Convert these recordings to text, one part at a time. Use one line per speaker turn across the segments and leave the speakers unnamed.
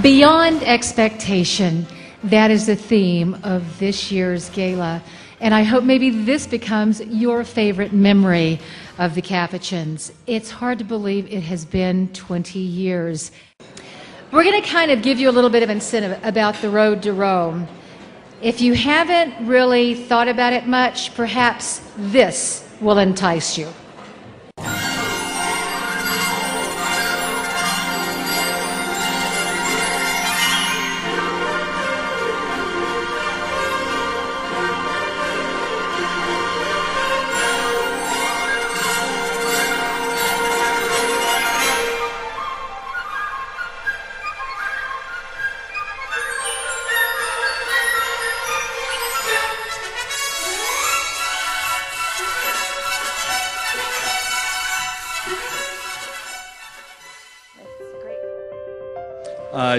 Beyond expectation, that is the theme of this year's gala. And I hope maybe this becomes your favorite memory of the Capuchins. It's hard to believe it has been 20 years. We're going to kind of give you a little bit of incentive about the road to Rome. If you haven't really thought about it much, perhaps this will entice you.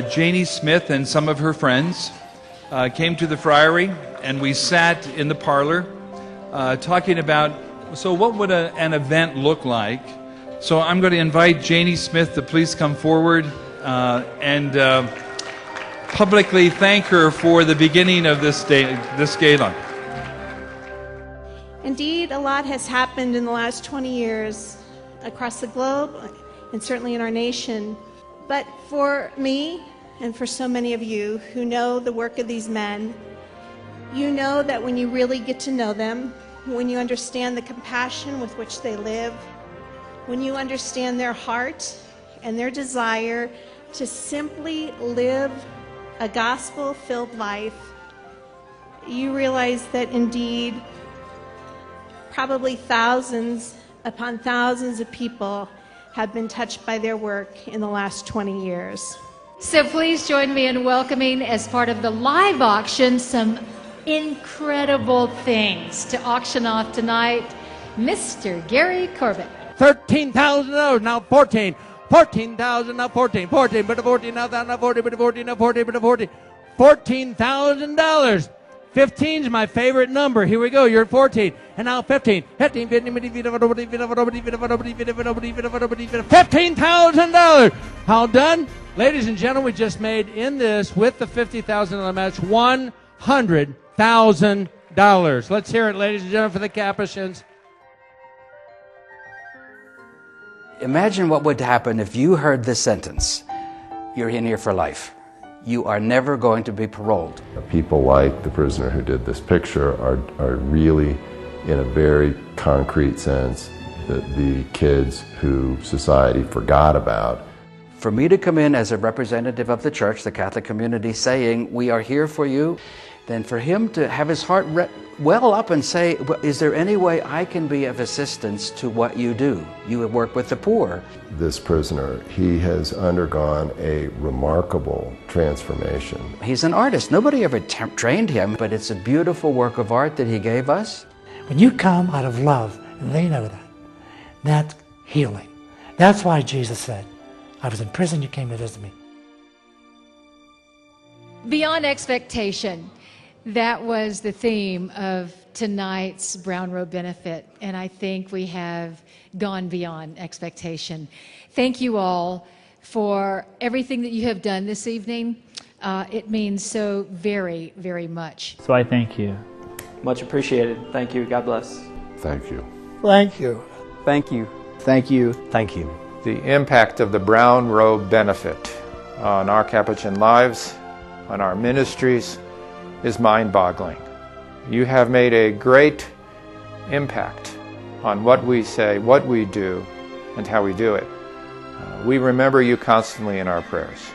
Janie Smith and some of her friends came to the Friary, and we sat in the parlor talking about, so what would an event look like? So I'm going to invite Janie Smith to please come forward and publicly thank her for the beginning of this gala.
Indeed, a lot has happened in the last 20 years across the globe and certainly in our nation. But for me, and for so many of you who know the work of these men, you know that when you really get to know them, when you understand the compassion with which they live, when you understand their heart and their desire to simply live a gospel-filled life, you realize that indeed, probably thousands upon thousands of people have been touched by their work in the last 20 years.
So please join me in welcoming, as part of the live auction, some incredible things to auction off tonight, Mr. Gary Corbett.
$13,000, now 14. 14,000, now 14. 14, but a 14, now 40, but a 14, now 40, but a 40. $14,000. 15's my favorite number. Here we go. You're at 14. And now 15. $15,000. How done? Ladies and gentlemen, we just made in this, with the $50,000 match, $100,000. Let's hear it, ladies and gentlemen, for the Capuchins.
Imagine what would happen if you heard this sentence: you're in here for life. You are never going to be paroled.
People like the prisoner who did this picture are really, in a very concrete sense, the kids who society forgot about.
For me to come in as a representative of the church, the Catholic community, saying, we are here for you, then for him to have his heart well up and say, well, is there any way I can be of assistance to what you do? You work with the poor.
This prisoner, he has undergone a remarkable transformation.
He's an artist. Nobody ever trained him, but it's a beautiful work of art that he gave us.
When you come out of love, and they know that, that's healing. That's why Jesus said, I was in prison, you came to visit me.
Beyond expectation, that was the theme of tonight's Brown Robe Benefit, and I think we have gone beyond expectation. Thank you all for everything that you have done this evening. It means so very, very much.
So I thank you.
Much appreciated. Thank you. God bless.
Thank you.
Thank you.
Thank you. Thank you.
Thank you.
The impact of the Brown Robe Benefit on our Capuchin lives, on our ministries, is mind-boggling. You have made a great impact on what we say, what we do, and how we do it. We remember you constantly in our prayers,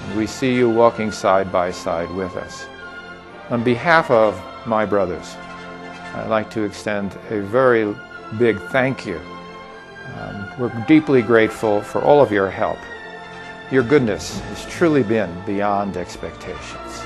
and we see you walking side by side with us. On behalf of my brothers, I'd like to extend a very big thank you. We're deeply grateful for all of your help. Your goodness has truly been beyond expectations.